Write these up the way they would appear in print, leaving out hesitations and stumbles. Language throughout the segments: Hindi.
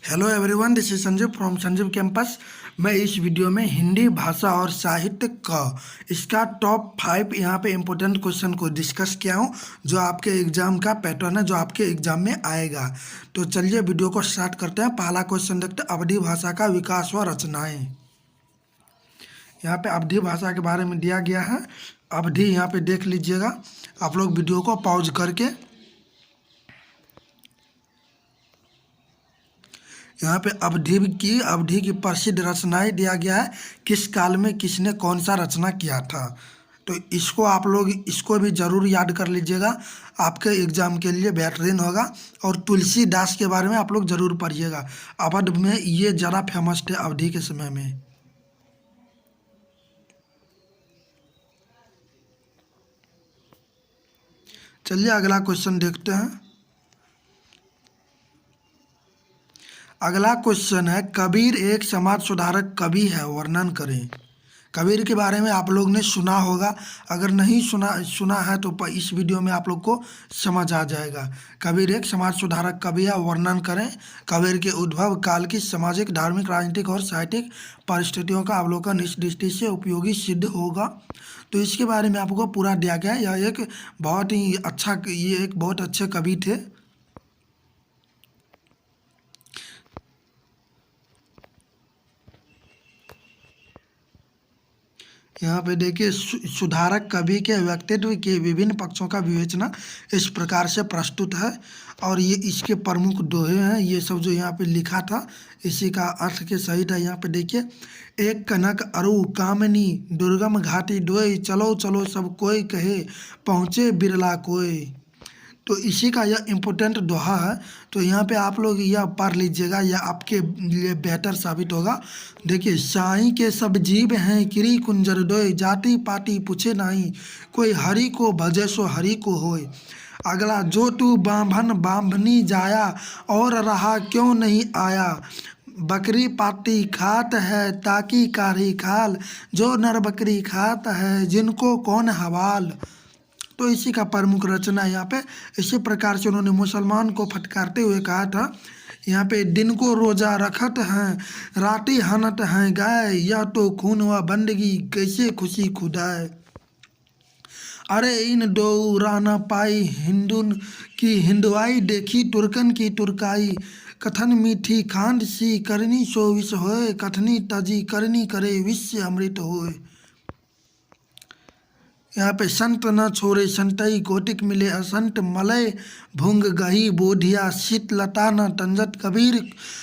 Hello everyone, this is Sanjeev from Sanjeev campus. मैं इस वीडियो में हिंदी भाषा और साहित्य का इसका टॉप 5 यहाँ पे इम्पोर्टेंट क्वेश्चन को डिस्कस किया हूँ, जो आपके एग्जाम का पैटर्न है, जो आपके एग्जाम में आएगा। तो चलिए वीडियो को स्टार्ट करते हैं। पहला क्वेश्चन देखते हैं, अवधी भाषा का विकास व रचनाएं। यहाँ पे अवधी भाषा के बारे में दिया गया है। अवधि यहाँ पे देख लीजिएगा, आप लोग वीडियो को पॉज करके। यहाँ पे अवधि की प्रसिद्ध रचनाएं दिया गया है। किस काल में किसने कौन सा रचना किया था, तो इसको आप लोग इसको भी जरूर याद कर लीजिएगा, आपके एग्जाम के लिए बेहतरीन होगा। और तुलसीदास के बारे में आप लोग जरूर पढ़िएगा। अवध में ये ज़्यादा फेमस थे अवधि के समय में। चलिए अगला क्वेश्चन देखते हैं। अगला क्वेश्चन है, कबीर एक समाज सुधारक कवि है, वर्णन करें। कबीर के बारे में आप लोग ने सुना होगा, अगर नहीं सुना है तो इस वीडियो में आप लोग को समझ आ जाएगा। कबीर एक समाज सुधारक कवि है, वर्णन करें। कबीर के उद्भव काल की सामाजिक, धार्मिक, राजनीतिक और साहित्यिक परिस्थितियों का अवलोकन इस दृष्टि से उपयोगी सिद्ध होगा। तो इसके बारे में आपको पूरा दिया गया है। यह एक बहुत ही अच्छा, ये एक बहुत अच्छे कवि थे। यहाँ पे देखिए, सुधारक कवि के व्यक्तित्व के विभिन्न पक्षों का विवेचना इस प्रकार से प्रस्तुत है। और ये इसके प्रमुख दोहे हैं, ये सब जो यहाँ पे लिखा था इसी का अर्थ के सहित है। यहाँ पे देखिए, एक कनक अरु कामनी दुर्गम घाटी डोई, चलो चलो सब कोई कहे पहुँचे बिरला कोई। तो इसी का यह इम्पोर्टेंट दोहा है। तो यहाँ पे आप लोग यह पढ़ लीजिएगा, यह आपके लिए बेहतर साबित होगा। देखिए, साईं के सब जीव हैं किरी कुंजर दोय, जाति पाति पूछे नहीं, कोई हरि को भजे सो हरि को होय। अगला, जो तू बांभन बांभनी जाया, और रहा क्यों नहीं आया, बकरी पाती खात है ताकि कारी खाल, जो नर बकरी खात है जिनको कौन हवाल। तो इसी का प्रमुख रचना है यहाँ पे। इसी प्रकार से उन्होंने मुसलमान को फटकारते हुए कहा था, यहाँ पे दिन को रोजा रखत हैं, राती हनत हैं गाय, या तो खून व बंदगी कैसे खुशी खुदाए। अरे इन दो राना पाई, हिंदुन की हिंदुआई देखी तुर्कन की तुर्काई, कथन मीठी खांड सी करनी सो विष होए, कथनी तजी करनी करे विश्व अमृत होए। यहाँ पे संत न छोड़े संतई, कोटिक मिले असंत मलय, भुंग गही बोधिया शीतलता न तंजत, कबीर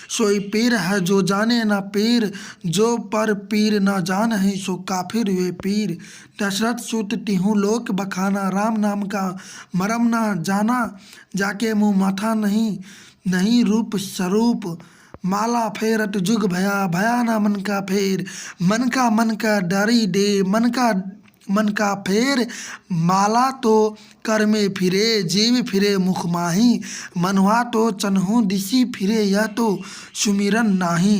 सोई पीर है जो जाने न पीर, जो पर पीर न जान है सो काफिर हुए पीर। दशरथ सुत तिहु लोक बखाना, राम नाम का मरम न जाना, जाके मुँह माथा नहीं नहीं रूप स्वरूप, माला फेरत जुग भया भया ना मन का फेर, मन का डरी दे मन का फेर, माला तो कर में फिरे जीव फिरे मुख माही, मनवा तो चन्हु दिसी फिरे यह तो सुमिरन नाही।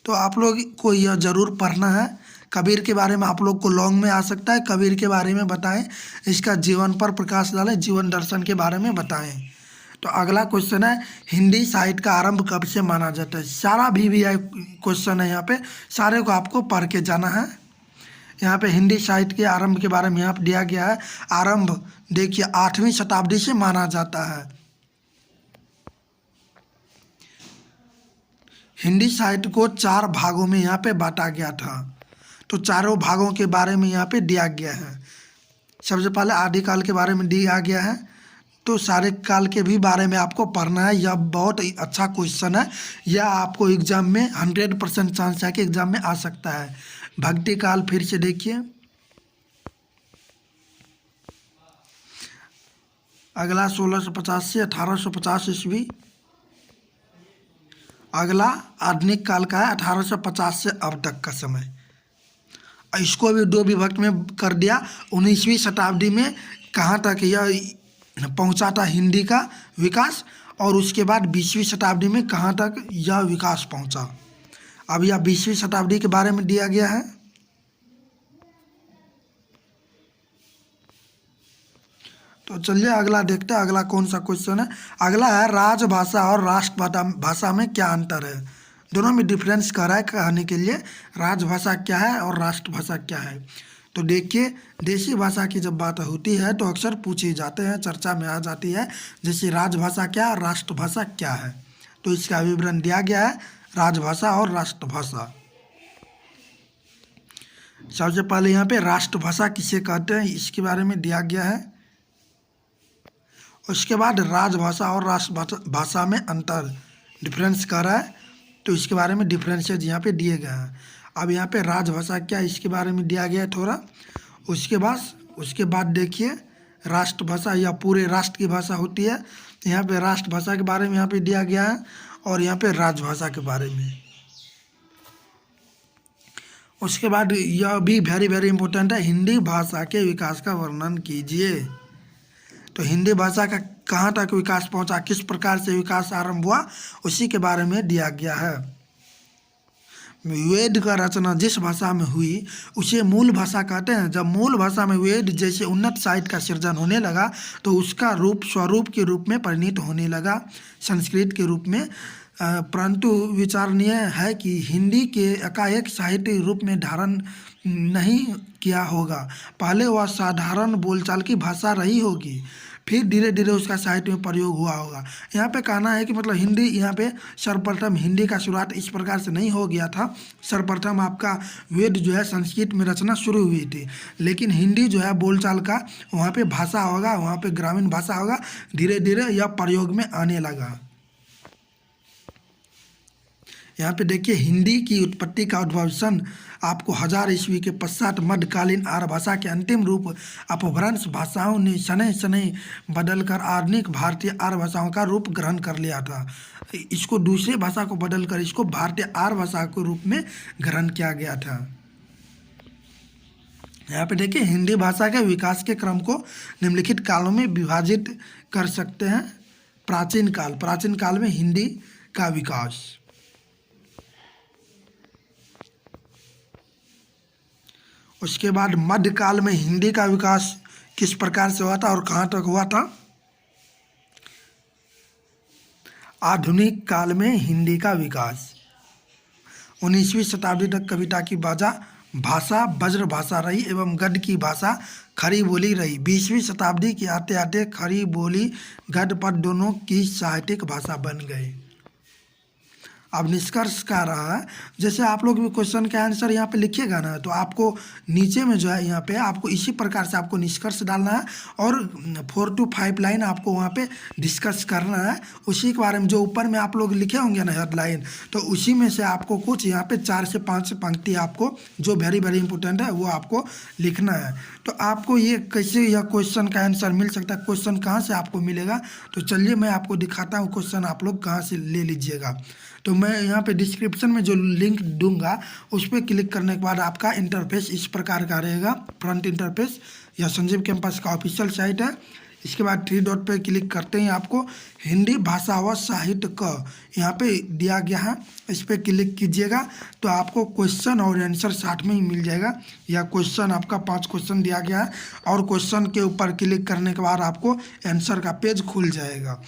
तो आप लोग को यह जरूर पढ़ना है। कबीर के बारे में आप लोग को लॉन्ग में आ सकता है, कबीर के बारे में बताएं, इसका जीवन पर प्रकाश डालें, जीवन दर्शन के बारे में बताएं। तो अगला क्वेश्चन है, हिंदी साहित्य का आरंभ कब से माना जाता है। सारा VVI क्वेश्चन है, यहाँ पे सारे को आपको पढ़ के जाना है। यहाँ पे हिंदी साहित्य के आरंभ के बारे में यहाँ पे दिया गया है। आरंभ देखिए 8वीं शताब्दी से माना जाता है। हिंदी साहित्य को 4 भागों में यहाँ पे बांटा गया था। तो चारों भागों के बारे में यहाँ पे दिया गया है। सबसे पहले आदिकाल के बारे में दिया गया है। तो सारे काल के भी बारे में आपको पढ़ना है। यह बहुत ही अच्छा क्वेश्चन है, यह आपको एग्जाम में 100% चांस है कि एग्जाम में आ सकता है। भक्ति काल फिर से देखिए। अगला 1650 से 1850 ईस्वी। अगला आधुनिक काल का है, 1850 से अब तक का समय। इसको भी 2 विभक्त में कर दिया। 19वीं शताब्दी में कहाँ तक यह पहुंचा था हिंदी का विकास, और उसके बाद 20वीं शताब्दी में कहाँ तक यह विकास पहुंचा। अब यह 20वीं शताब्दी के बारे में दिया गया है। तो चलिए अगला देखते हैं, अगला कौन सा क्वेश्चन है। अगला है राजभाषा और राष्ट्रभाषा भाषा में क्या अंतर है। दोनों में डिफरेंस कर रहा है कहने के लिए, राजभाषा क्या है और राष्ट्रभाषा क्या है। तो देखिए, देशी भाषा की जब बात होती है तो अक्सर पूछे जाते हैं, चर्चा में आ जाती है, जैसे राजभाषा क्या और राष्ट्रभाषा क्या है। तो इसका विवरण दिया गया है, राजभाषा और राष्ट्रभाषा। सबसे पहले यहाँ पे राष्ट्रभाषा किसे कहते हैं इसके बारे में दिया गया है। उसके बाद राजभाषा और राष्ट्रभाषा भाषा में अंतर, डिफरेंस कर रहा है, तो इसके बारे में डिफरेंसेस यहाँ पे दिए गए हैं। अब यहाँ पे राजभाषा क्या इसके बारे में दिया गया है थोड़ा। उसके बाद देखिए, राष्ट्रभाषा या पूरे राष्ट्र की भाषा होती है, यहाँ पे राष्ट्रभाषा के बारे में यहाँ पे दिया गया है, और यहाँ पे राजभाषा के बारे में। उसके बाद यह भी वेरी वेरी इंपॉर्टेंट है, हिंदी भाषा के विकास का वर्णन कीजिए। तो हिंदी भाषा का कहाँ तक विकास पहुँचा, किस प्रकार से विकास आरंभ हुआ, उसी के बारे में दिया गया है। वेद का रचना जिस भाषा में हुई उसे मूल भाषा कहते हैं। जब मूल भाषा में वेद जैसे उन्नत साहित्य का सृजन होने लगा तो उसका रूप स्वरूप के रूप में परिणित होने लगा, संस्कृत के रूप में। परंतु विचारणीय है कि हिंदी के एकाएक साहित्य रूप में धारण नहीं किया होगा। पहले वह साधारण बोलचाल की भाषा रही होगी, फिर धीरे धीरे उसका साहित्य में प्रयोग हुआ होगा। यहाँ पे कहना है कि मतलब हिंदी, यहाँ पे सर्वप्रथम हिंदी का शुरुआत इस प्रकार से नहीं हो गया था। सर्वप्रथम आपका वेद जो है संस्कृत में रचना शुरू हुई थी, लेकिन हिंदी जो है बोलचाल का वहाँ पे भाषा होगा, वहाँ पे ग्रामीण भाषा होगा, धीरे धीरे यह प्रयोग में आने लगा। यहाँ पे देखिए, हिंदी की उत्पत्ति का उद्भव सन आपको 1000 ईस्वी के पश्चात मध्यकालीन आर्य भाषा के अंतिम रूप अपभ्रंश भाषाओं ने शनै शनै बदलकर आधुनिक भारतीय आर्य भाषाओं का रूप ग्रहण कर लिया था। इसको दूसरे भाषा को बदलकर इसको भारतीय आर्य भाषा के रूप में ग्रहण किया गया था। यहाँ पे देखिए, हिंदी भाषा के विकास के क्रम को निम्नलिखित कालों में विभाजित कर सकते हैं। प्राचीन काल में हिंदी का विकास। उसके बाद मध्यकाल में हिंदी का विकास किस प्रकार से हुआ था और कहाँ तक हुआ था। आधुनिक काल में हिंदी का विकास 19वीं शताब्दी तक कविता की भाषा ब्रज भाषा रही एवं गद्य की भाषा खड़ी बोली रही। 20वीं शताब्दी के आते आते खड़ी बोली गद्य पद दोनों की साहित्यिक भाषा बन गई। अब निष्कर्ष क्या रहा है, जैसे आप लोग भी क्वेश्चन का आंसर यहाँ पे लिखिएगा ना, तो आपको नीचे में जो है यहाँ पे आपको इसी प्रकार से आपको निष्कर्ष डालना है और 4 to 5 लाइन आपको वहाँ पे डिस्कस करना है। उसी के बारे में जो ऊपर में आप लोग लिखे होंगे ना हेडलाइन, तो उसी में से आपको कुछ यहाँ पे 4 से 5 पंक्ति आपको जो वेरी वेरी इंपॉर्टेंट है वो आपको लिखना है। तो आपको ये कैसे यह क्वेश्चन का आंसर मिल सकता है, क्वेश्चन कहाँ से आपको मिलेगा, तो चलिए मैं आपको दिखाता हूँ क्वेश्चन आप लोग कहाँ से ले लीजिएगा। तो मैं यहाँ पे डिस्क्रिप्शन में जो लिंक दूंगा उस पर क्लिक करने के बाद आपका इंटरफेस इस प्रकार का रहेगा। फ्रंट इंटरफेस यह संजीव कैंपस का ऑफिशियल साइट है। इसके बाद 3 डॉट पे क्लिक करते ही आपको हिंदी भाषा व साहित्य का यहाँ पे दिया गया है, इस पर क्लिक कीजिएगा तो आपको क्वेश्चन और आंसर साथ में ही मिल जाएगा। यह क्वेश्चन आपका 5 क्वेश्चन दिया गया है और क्वेश्चन के ऊपर क्लिक करने के बाद आपको आंसर का पेज खुल जाएगा।